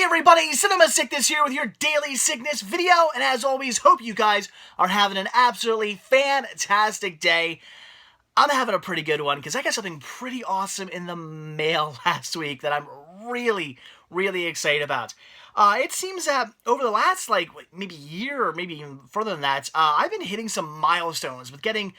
Hey everybody, Cinema Sickness here with your daily sickness video, and as always, hope you guys are having an absolutely fantastic day. I'm having a pretty good one because I got something pretty awesome in the mail last week that I'm really excited about. It seems that over the last maybe year or maybe even further than that, I've been hitting some milestones with getting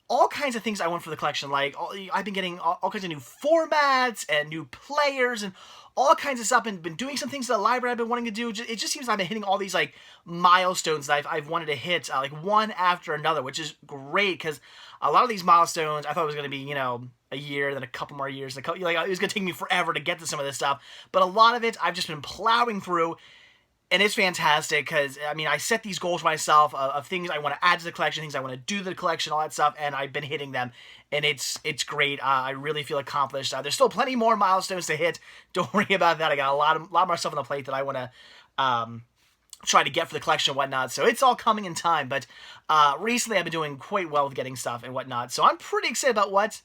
all kinds of things I want for the collection. I've been getting all kinds of new formats and new players and all kinds of stuff, and been doing some things at the library I've been wanting to do. It just seems I've been hitting all these milestones that I've wanted to hit one after another, which is great because a lot of these milestones I thought it was going to be a year, then a couple more years, it was going to take me forever to get to some of this stuff. But a lot of it I've just been plowing through. And it's fantastic because, I set these goals for myself of things I want to add to the collection, things I want to do to the collection, all that stuff, and I've been hitting them, and it's great. I really feel accomplished. There's still plenty more milestones to hit. Don't worry about that. I got a lot more stuff on the plate that I want to try to get for the collection and whatnot, so it's all coming in time. But recently I've been doing quite well with getting stuff and whatnot, so I'm pretty excited about what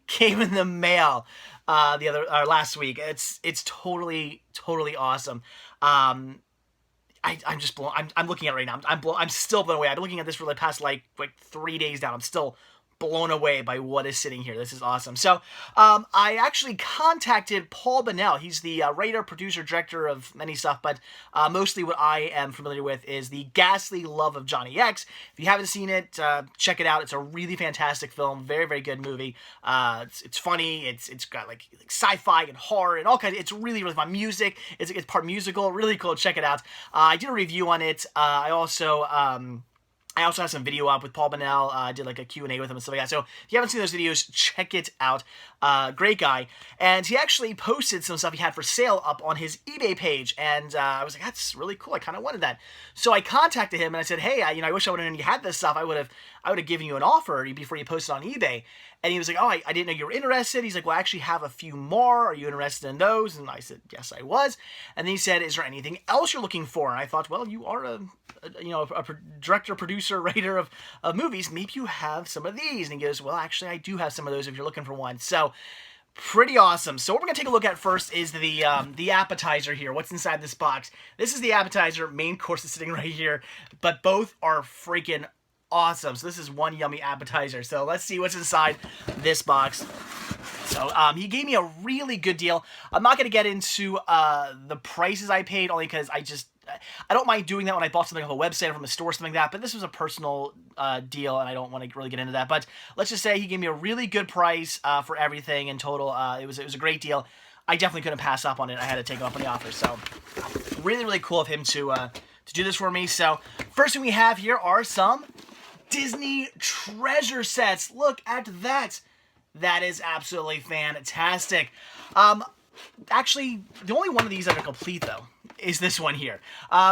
came in the mail last week. It's totally awesome. I'm just blown. I'm looking at it right now. I'm still blown away. I've been looking at this for the past like 3 days now. I'm still blown away by what is sitting here. This is awesome. So I actually contacted Paul Bennell. He's the writer, producer, director of many stuff, but mostly what I am familiar with is The Ghastly Love of Johnny X. If you haven't seen it, check it out. It's a really fantastic film. Very good movie. It's funny. It's got like sci-fi and horror and all kinds. It's really fun. Music. It's part musical. Really cool. Check it out. I did a review on it. I also have some video up with Paul Bennell. I did a Q&A with him and stuff like that. So if you haven't seen those videos, check it out. Great guy. And he actually posted some stuff he had for sale up on his eBay page. And I was like, that's really cool. I kind of wanted that. So I contacted him and I said, hey, I wish I would have known you had this stuff. I would have given you an offer before you posted on eBay. And he was like, oh, I didn't know you were interested. He's like, well, I actually have a few more. Are you interested in those? And I said, yes, I was. And then he said, is there anything else you're looking for? And I thought, well, you are a director, producer, writer of movies. Maybe you have some of these. And he goes, well, actually, I do have some of those if you're looking for one. So pretty awesome. So what we're going to take a look at first is the appetizer here. What's inside this box? This is the appetizer. Main course is sitting right here. But both are freaking awesome. So this is one yummy appetizer. So let's see what's inside this box. So he gave me a really good deal. I'm not going to get into the prices I paid, only because I don't mind doing that when I bought something off a website or from a store or something like that, but this was a personal deal, and I don't want to really get into that. But let's just say he gave me a really good price for everything in total. It was a great deal. I definitely couldn't pass up on it. I had to take it up on the offer. So really cool of him to do this for me. So first thing we have here are some Disney treasure sets. Look at that. That is absolutely fantastic. Actually, the only one of these that are complete, though, is this one here.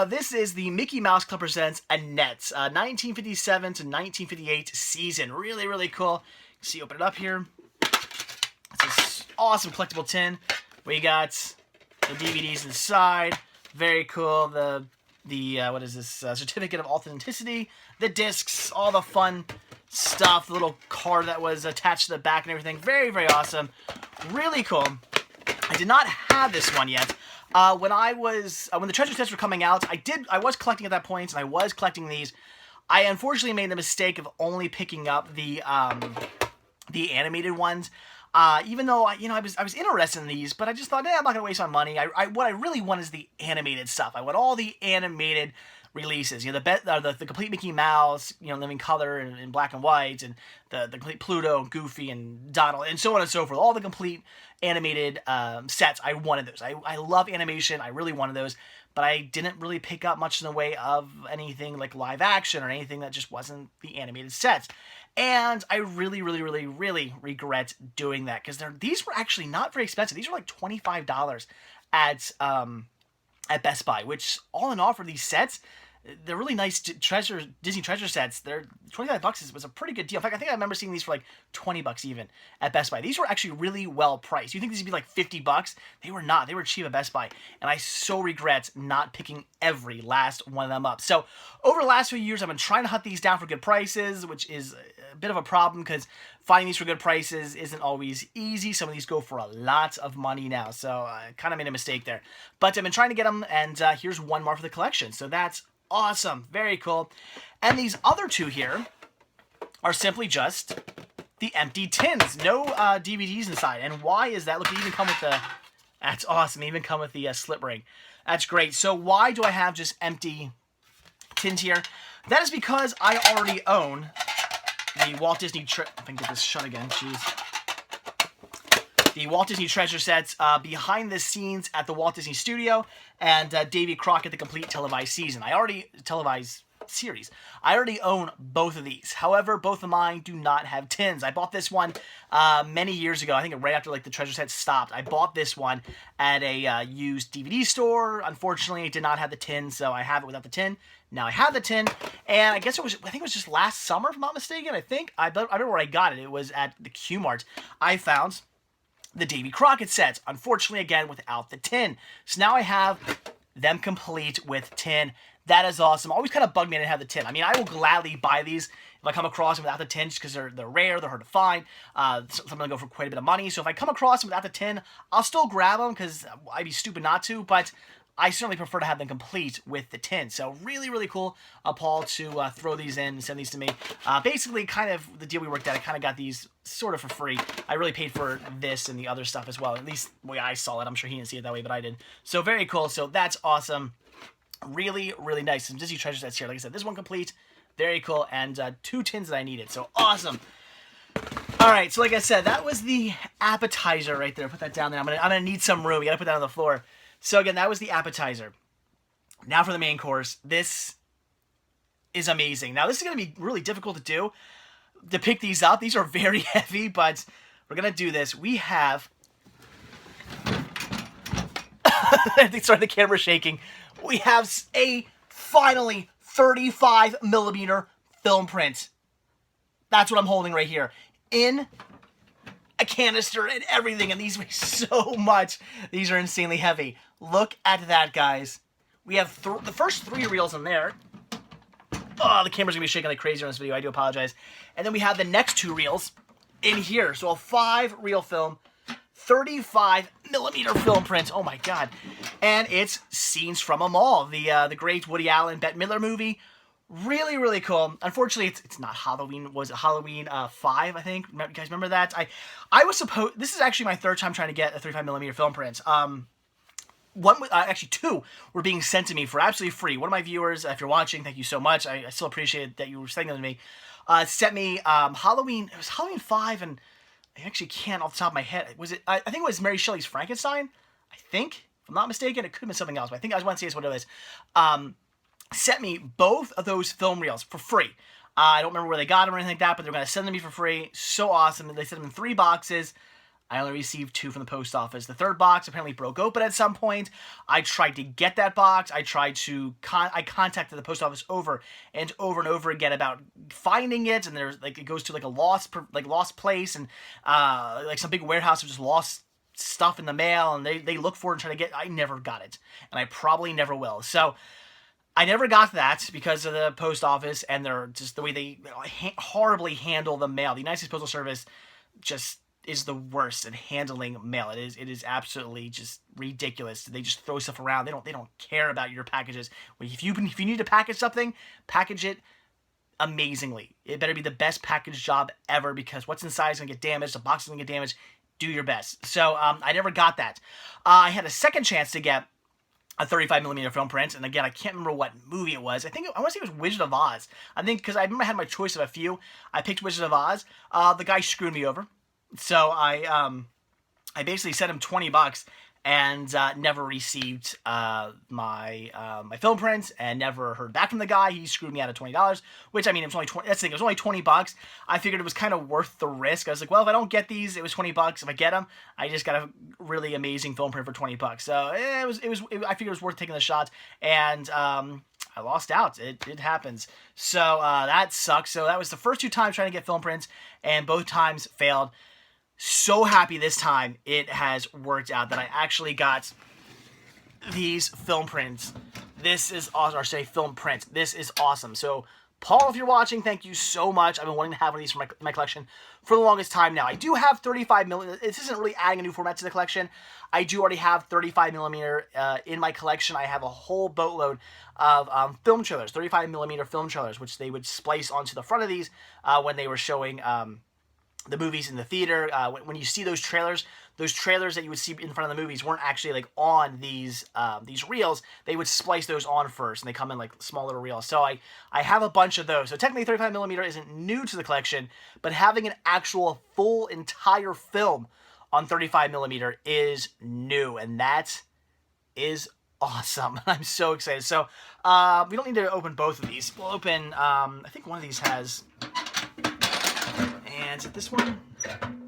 This is the Mickey Mouse Club Presents Annette, 1957 to 1958 season. Really cool. See, open it up here. It's this awesome collectible tin. We got the DVDs inside. Very cool. The what is this? Certificate of Authenticity. The discs, all the fun stuff. The little card that was attached to the back and everything. Very awesome. Really cool. I did not have this one yet. When the treasure sets were coming out, I was collecting at that point, and I was collecting these. I unfortunately made the mistake of only picking up the animated ones. Even though I was interested in these, but I just thought, I'm not gonna waste my money. What I really want is the animated stuff. I want all the animated releases. The complete Mickey Mouse, living color and in black and white, and the complete Pluto, and Goofy, and Donald, and so on and so forth. All the complete animated sets. I wanted those. I love animation. I really wanted those, but I didn't really pick up much in the way of anything like live action or anything that just wasn't the animated sets. And I really regret doing that because these were actually not very expensive. These were like $25 at Best Buy, which all in all for these sets, they're really nice Disney treasure sets. They're $25 was a pretty good deal. In fact, I think I remember seeing these for like $20 even at Best Buy. These were actually really well priced. You think these would be like $50? They were not. They were cheap at Best Buy, and I so regret not picking every last one of them up. So over the last few years, I've been trying to hunt these down for good prices, which is a bit of a problem because finding these for good prices isn't always easy. Some of these go for a lot of money now, so I kind of made a mistake there. But I've been trying to get them, and here's one more for the collection. So that's awesome. Very cool. And these other two here are simply just the empty tins. No DVDs inside. And why is that? Look, they even come with the... That's awesome. They even come with the slip ring. That's great. So why do I have just empty tins here? That is because I already own the Walt Disney... If I can get this shut again. Jeez. The Walt Disney treasure sets, behind the scenes at the Walt Disney Studio, and Davy Crockett, the complete televised season. Televised series. I already own both of these. However, both of mine do not have tins. I bought this one many years ago. I think right after like the treasure set stopped. I bought this one at a used DVD store. Unfortunately, it did not have the tin, so I have it without the tin. Now I have the tin, and I think it was just last summer, if I'm not mistaken. I remember where I got it. It was at the Q-Mart. I found the Davy Crockett sets, unfortunately, again, without the tin. So now I have them complete with tin. That is awesome. Always kind of bugged me I didn't have the tin. I mean, I will gladly buy these if I come across them without the tin, just because they're rare, they're hard to find. Some of them go for quite a bit of money. So if I come across them without the tin, I'll still grab them, because I'd be stupid not to, but I certainly prefer to have them complete with the tin. So really, really cool, Paul, to throw these in and send these to me. Basically, kind of the deal we worked out, I kind of got these sort of for free. I really paid for this and the other stuff as well. At least the way I saw it. I'm sure he didn't see it that way, but I did. So very cool. So that's awesome. Really, really nice. Some Disney treasure sets here. Like I said, this one complete. Very cool. And 2 tins that I needed. So awesome. All right. So like I said, that was the appetizer right there. Put that down there. I'm gonna need some room. You got to put that on the floor. So again, that was the appetizer. Now for the main course. This is amazing. Now this is going to be really difficult to do, to pick these up. These are very heavy, but we're going to do this. We have... Sorry, the camera's shaking. We have a, finally, 35mm film print. That's what I'm holding right here. In a canister and everything, and these weigh so much. These are insanely heavy. Look at that, guys. We have the first 3 reels in there. Oh, the camera's gonna be shaking like crazy on this video. I do apologize. And then we have the next 2 reels in here. So a 5-reel film, 35mm film print. Oh my God! And it's scenes from them all. The great Woody Allen Bette Midler movie. Really, really cool. Unfortunately, it's not Halloween. Was it Halloween 5, I think? You guys remember that? I was supposed... This is actually my 3rd time trying to get a 35mm film print. Actually 2 were being sent to me for absolutely free. One of my viewers, if you're watching, thank you so much. I still appreciate that you were sending them to me. Sent me Halloween... It was Halloween 5, and I actually can't off the top of my head. Was it... I think it was Mary Shelley's Frankenstein, I think. If I'm not mistaken, it could have been something else, but I think I just want to say it's what it was. Sent me both of those film reels for free. I don't remember where they got them or anything like that, but they're going to send them to me for free. So awesome. They sent them in 3 boxes. I only received 2 from the post office. The 3rd box apparently broke open at some point. I tried to get that box. I tried to... I contacted the post office over and over again about finding it, and there's like it goes to like a lost place, and like some big warehouse of just lost stuff in the mail, and they look for it and try to get... I never got it, and I probably never will. So... I never got that because of the post office and they're just the way they horribly handle the mail. The United States Postal Service just is the worst at handling mail. It is absolutely just ridiculous. They just throw stuff around. They don't care about your packages. If you need to package something, package it amazingly. It better be the best package job ever, because what's inside is gonna get damaged. The box is gonna get damaged. Do your best. So I never got that. I had a second chance to get a 35mm film print, and again, I can't remember what movie it was. I want to say it was Wizard of Oz. I think, because I remember I had my choice of a few. I picked Wizard of Oz. The guy screwed me over, so I basically sent him $20 and never received my film print, and never heard back from the guy. He screwed me out of $20, which, I mean, it was only 20. That's the thing. It was only $20. I figured it was kind of worth the risk. I was like, well, if I don't get these, it was $20. If I get them, I just got a really amazing film print for $20. So I figured it was worth taking the shot. And I lost out. It happens. So that sucks. So that was the first 2 times trying to get film prints, and both times failed. So happy this time it has worked out that I actually got these film prints. This is awesome. Or say film prints. This is awesome. So Paul, if you're watching, thank you so much. I've been wanting to have one of these for my collection for the longest time now. I do have 35mm. This isn't really adding a new format to the collection. I do already have 35mm in my collection. I have a whole boatload of film trailers, 35mm film trailers, which they would splice onto the front of these when they were showing the movies in the theater. When you see those trailers that you would see in front of the movies weren't actually like on these reels. They would splice those on first, and they come in like small little reels. So I have a bunch of those. So technically 35mm isn't new to the collection, but having an actual full entire film on 35mm is new, and that is awesome. I'm so excited. So we don't need to open both of these. We'll open, I think one of these has, and is it this one?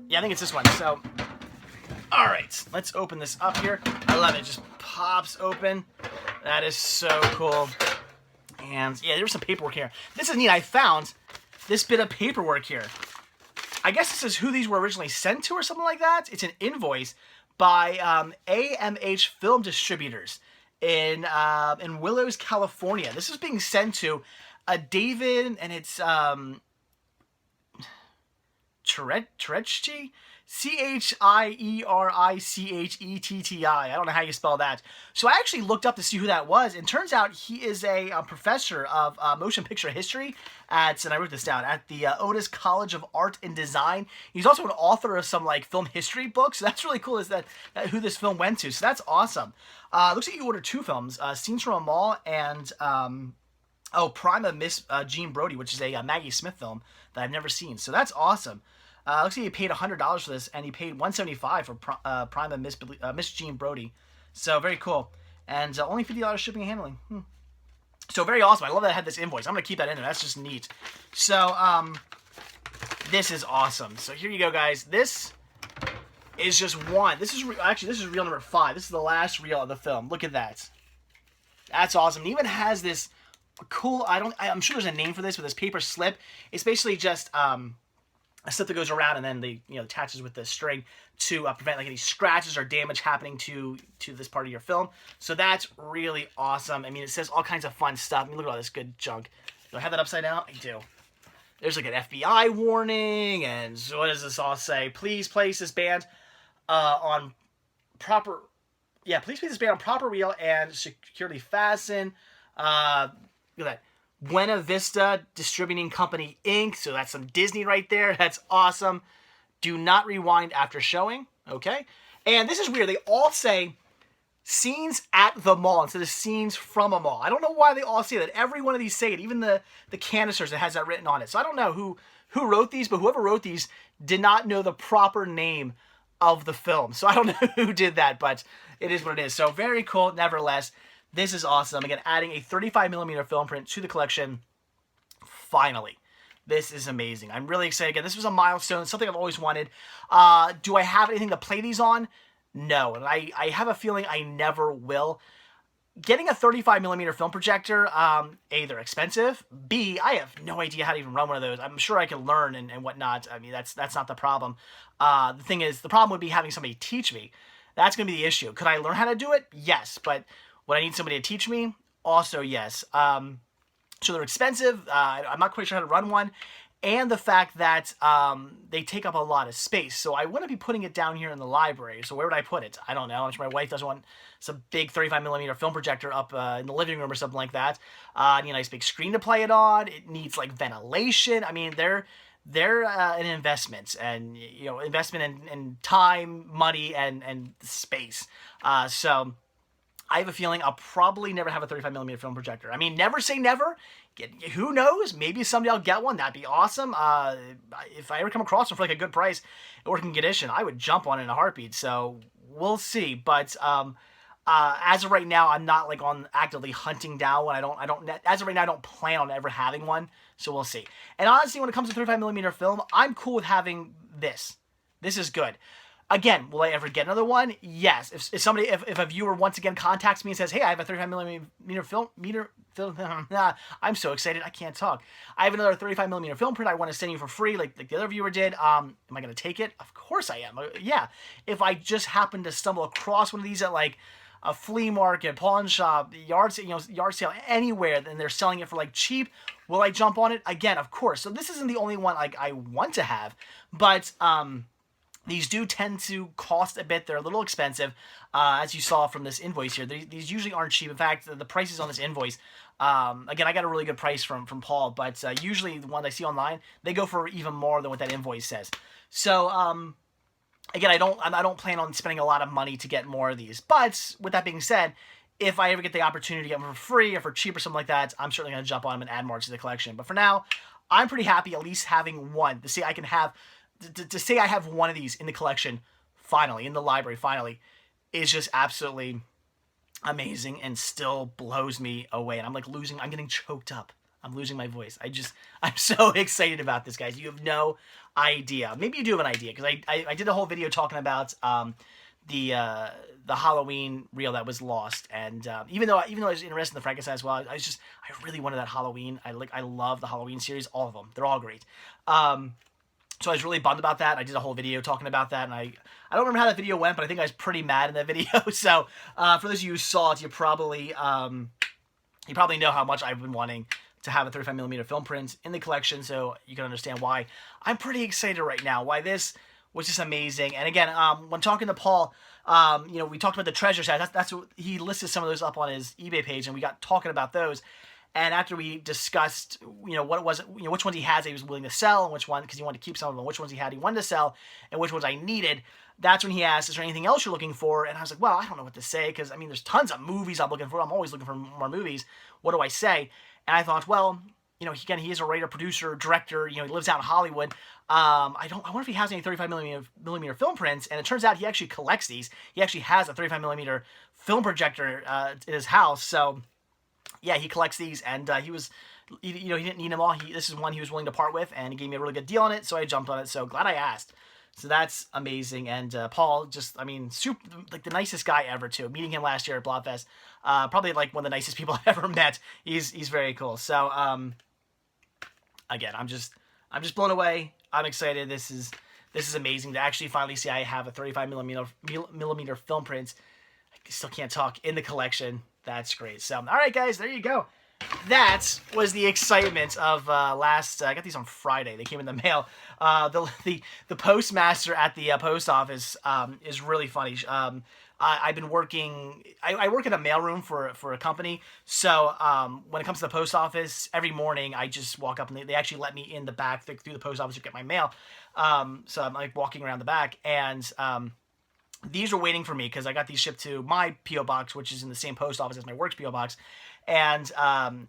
Yeah, I think it's this one. So, all right, let's open this up here. I love it. It just pops open. That is so cool. And yeah, there's some paperwork here. This is neat. I found this bit of paperwork here. I guess this is who these were originally sent to or something like that. It's an invoice by AMH Film Distributors in Willows, California. This is being sent to David, and it's Cherechti? Chiericchetti. I don't know how you spell that. So I actually looked up to see who that was, and turns out he is a professor of motion picture history and I wrote this down, at the Otis College of Art and Design. He's also an author of some like film history books. So that's really cool, is that who this film went to. So that's awesome. Looks like you ordered 2 films, Scenes from a Mall and Prime of Miss Jean Brodie, which is a Maggie Smith film that I've never seen. So that's awesome. Looks like he paid $100 for this, and he paid $175 for Prime of Miss Jean Brodie. So very cool. And only $50 shipping and handling. So very awesome. I love that I had this invoice. I'm going to keep that in there. That's just neat. So this is awesome. So here you go, guys. This is just one. This is reel number 5. This is the last reel of the film. Look at that. That's awesome. It even has this cool, I'm sure there's a name for this, but this paper slip. It's basically just a slip that goes around and then attaches with the string to prevent like any scratches or damage happening to this part of your film. So that's really awesome. I mean, it says all kinds of fun stuff. I mean, look at all this good junk. Do I have that upside down? I do. There's like an FBI warning, and so what does this all say? Please place this band on proper... Yeah, please place this band on proper reel and securely fasten. Look at that. Buena Vista Distributing Company, Inc. So that's some Disney right there. That's awesome. Do not rewind after showing. Okay. And this is weird. They all say scenes at the mall instead of scenes from a mall. I don't know why they all say that. Every one of these say it. Even the canisters that has that written on it. So I don't know who wrote these, but whoever wrote these did not know the proper name of the film. So I don't know who did that, but it is what it is. So very cool. Nevertheless, this is awesome. Again, adding a 35mm film print to the collection. Finally. This is amazing. I'm really excited. Again, this was a milestone, something I've always wanted. Do I have anything to play these on? No. And I have a feeling I never will. Getting a 35mm film projector, A, they're expensive. B, I have no idea how to even run one of those. I'm sure I can learn and whatnot. I mean, that's not the problem. The thing is, the problem would be having somebody teach me. That's going to be the issue. Could I learn how to do it? Yes. But would I need somebody to teach me? Also, yes. So they're expensive. I'm not quite sure how to run one. And the fact that they take up a lot of space. So I wouldn't be putting it down here in the library. So where would I put it? I don't know. I'm sure my wife doesn't want some big 35mm film projector up in the living room or something like that. Need a nice big screen to play it on. It needs like ventilation. I mean, they're an investment, and investment in time, money, and space. So I have a feeling I'll probably never have a 35mm film projector. I mean, never say never. Who knows? Maybe someday I'll get one. That'd be awesome. If I ever come across one for like a good price, working condition, I would jump on it in a heartbeat. So we'll see. But as of right now, I'm not like actively hunting down one. As of right now, I don't plan on ever having one. So we'll see. And honestly, when it comes to 35mm film, I'm cool with having this. This is good. Again, will I ever get another one? Yes. If somebody, if a viewer once again contacts me and says, "Hey, I have a 35 millimeter film, I'm so excited I can't talk. I have another 35 millimeter film print I want to send you for free, like the other viewer did. Am I going to take it? Of course I am. Yeah. If I just happen to stumble across one of these at like a flea market, pawn shop, yard sale, anywhere, and they're selling it for like cheap, will I jump on it? Again, of course. So this isn't the only one like I want to have, but these do tend to cost a bit. They're a little expensive, as you saw from this invoice here. These usually aren't cheap. In fact, the prices on this invoice, again, I got a really good price from Paul, but usually the ones I see online, they go for even more than what that invoice says. So, again, I don't plan on spending a lot of money to get more of these. But with that being said, if I ever get the opportunity to get them for free or for cheap or something like that, I'm certainly going to jump on them and add more to the collection. But for now, I'm pretty happy at least having one to say I can have. To say I have one of these in the collection, finally, in the library, finally, is just absolutely amazing and still blows me away. And I'm like I'm getting choked up. I'm losing my voice. I'm so excited about this, guys. You have no idea. Maybe you do have an idea, because I did a whole video talking about the Halloween reel that was lost, and even though I was interested in the Frankenstein as well, I really wanted that Halloween. I love the Halloween series, all of them. They're all great. So I was really bummed about that. I did a whole video talking about that, and I don't remember how that video went, but I think I was pretty mad in that video. So for those of you who saw it, you probably know how much I've been wanting to have a 35 millimeter film print in the collection, so you can understand why I'm pretty excited right now. Why this was just amazing. And again, when talking to Paul, we talked about the treasure set. That's what he listed some of those up on his eBay page, and we got talking about those. And after we discussed, what it was, which ones he has that he was willing to sell, and which one, because he wanted to keep some of them, which ones he wanted to sell, and which ones I needed, that's when he asked, is there anything else you're looking for? And I was like, well, I don't know what to say, because, there's tons of movies I'm looking for. I'm always looking for more movies. What do I say? And I thought, well, he is a writer, producer, director, he lives out in Hollywood. I wonder if he has any 35 millimeter film prints, and it turns out he actually collects these. He actually has a 35 millimeter film projector in his house, so yeah, he collects these, and he didn't need them all. This is one he was willing to part with, and he gave me a really good deal on it, so I jumped on it. So glad I asked. So that's amazing. And Paul, super, like the nicest guy ever too. Meeting him last year at Blobfest, probably like one of the nicest people I've ever met. He's very cool. So again, I'm just blown away. I'm excited. This is amazing to actually finally see I have a 35 millimeter film print. I still can't talk, in the collection. That's great. So, all right, guys, there you go. That was the excitement of last. I got these on Friday. They came in the mail. The postmaster at the post office is really funny. I've been working. I work in a mailroom for a company. So when it comes to the post office, every morning I just walk up, and they actually let me in the back through the post office to get my mail. So I'm like walking around the back, and these are waiting for me because I got these shipped to my P.O. box, which is in the same post office as my work's P.O. box. And I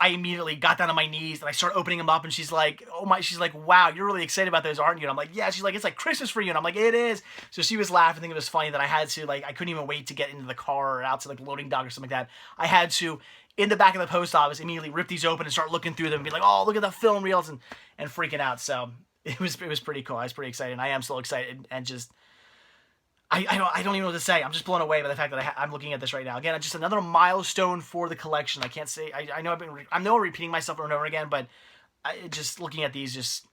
immediately got down on my knees, and I started opening them up, and she's like, wow, you're really excited about those, aren't you? And I'm like, yeah. She's like, it's like Christmas for you. And I'm like, it is. So she was laughing, thinking it was funny that I had to, I couldn't even wait to get into the car or out to the loading dock or something like that. I had to, in the back of the post office, immediately rip these open and start looking through them and be like, oh, look at the film reels, and freaking out. So it was pretty cool. I was pretty excited. I am still excited, and just, I don't even know what to say. I'm just blown away by the fact that I'm looking at this right now. Again, just another milestone for the collection. I can't say, I know I'm repeating myself over and over again, but just looking at these, just,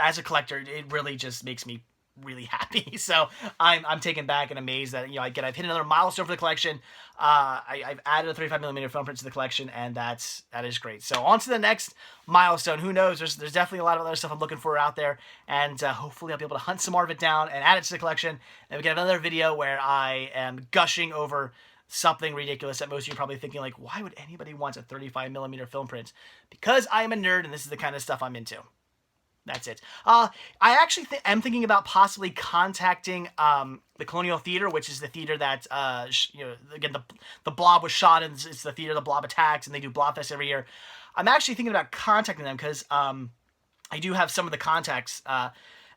as a collector, it really just makes me really happy. So I'm taken back and amazed that, again, I've hit another milestone for the collection. I've added a 35 millimeter film print to the collection, and that is great. So on to the next milestone. Who knows? There's definitely a lot of other stuff I'm looking for out there, and hopefully I'll be able to hunt some more of it down and add it to the collection. And we get another video where I am gushing over something ridiculous that most of you are probably thinking, like, why would anybody want a 35 millimeter film print? Because I am a nerd, and this is the kind of stuff I'm into. That's it. I actually am thinking about possibly contacting the Colonial Theater, which is the theater that, again, the Blob was shot in. It's the theater the Blob attacks, and they do Blobfest every year. I'm actually thinking about contacting them because I do have some of the contacts.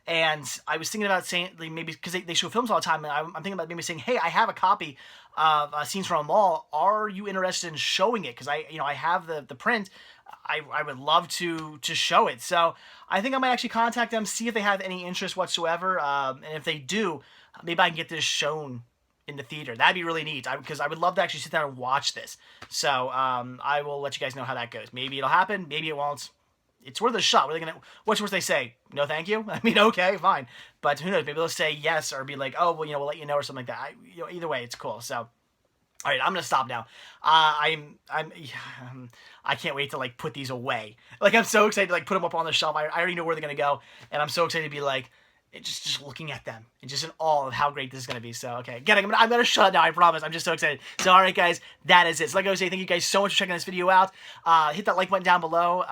And I was thinking about saying, maybe, because they show films all the time, and I'm thinking about maybe saying, hey, I have a copy of Scenes from a Mall. Are you interested in showing it? Because I have the print. I would love to show it. So I think I might actually contact them, see if they have any interest whatsoever, and if they do, maybe I can get this shown in the theater. That'd be really neat, because I would love to actually sit down and watch this. So I will let you guys know how that goes. Maybe it'll happen, maybe it won't. It's worth a shot. What are they gonna? What's worth they say? No, thank you. I mean, okay, fine, but who knows? Maybe they'll say yes or be like, oh, well, we'll let you know or something like that. Either way, it's cool. So. All right, I'm gonna stop now. I can't wait to like put these away. Like I'm so excited to like put them up on the shelf. I already know where they're gonna go, and I'm so excited to be like just looking at them and just in awe of how great this is gonna be. So okay, again, I'm gonna shut now. I promise. I'm just so excited. So all right, guys, that is it. So like I was saying, thank you guys so much for checking this video out. Hit that like button down below.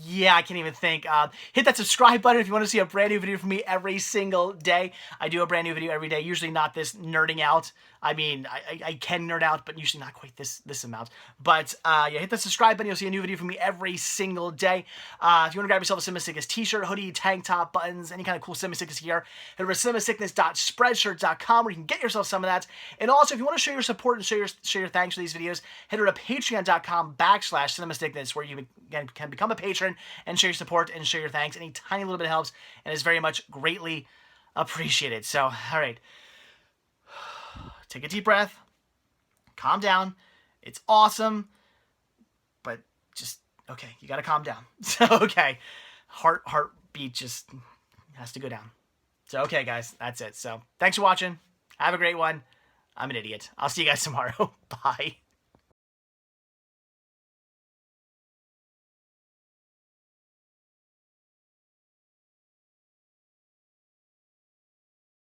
Yeah, I can't even think. Hit that subscribe button if you want to see a brand new video from me every single day. I do a brand new video every day, usually not this nerding out. I mean, I can nerd out, but usually not quite this amount. But yeah, hit that subscribe button. You'll see a new video from me every single day. If you want to grab yourself a Cinema Sickness t-shirt, hoodie, tank top, buttons, any kind of cool Cinema Sickness gear, head over to cinemasickness.spreadshirt.com where you can get yourself some of that. And also, if you want to show your support and show your thanks for these videos, head over to patreon.com/cinemasickness where you again can become a patron and show your support and show your thanks. Any tiny little bit helps and is very much greatly appreciated. So, all right. Take a deep breath. Calm down. It's awesome. But just, okay, you got to calm down. So, okay. Heartbeat just has to go down. So, okay, guys, that's it. So, thanks for watching. Have a great one. I'm an idiot. I'll see you guys tomorrow. Bye.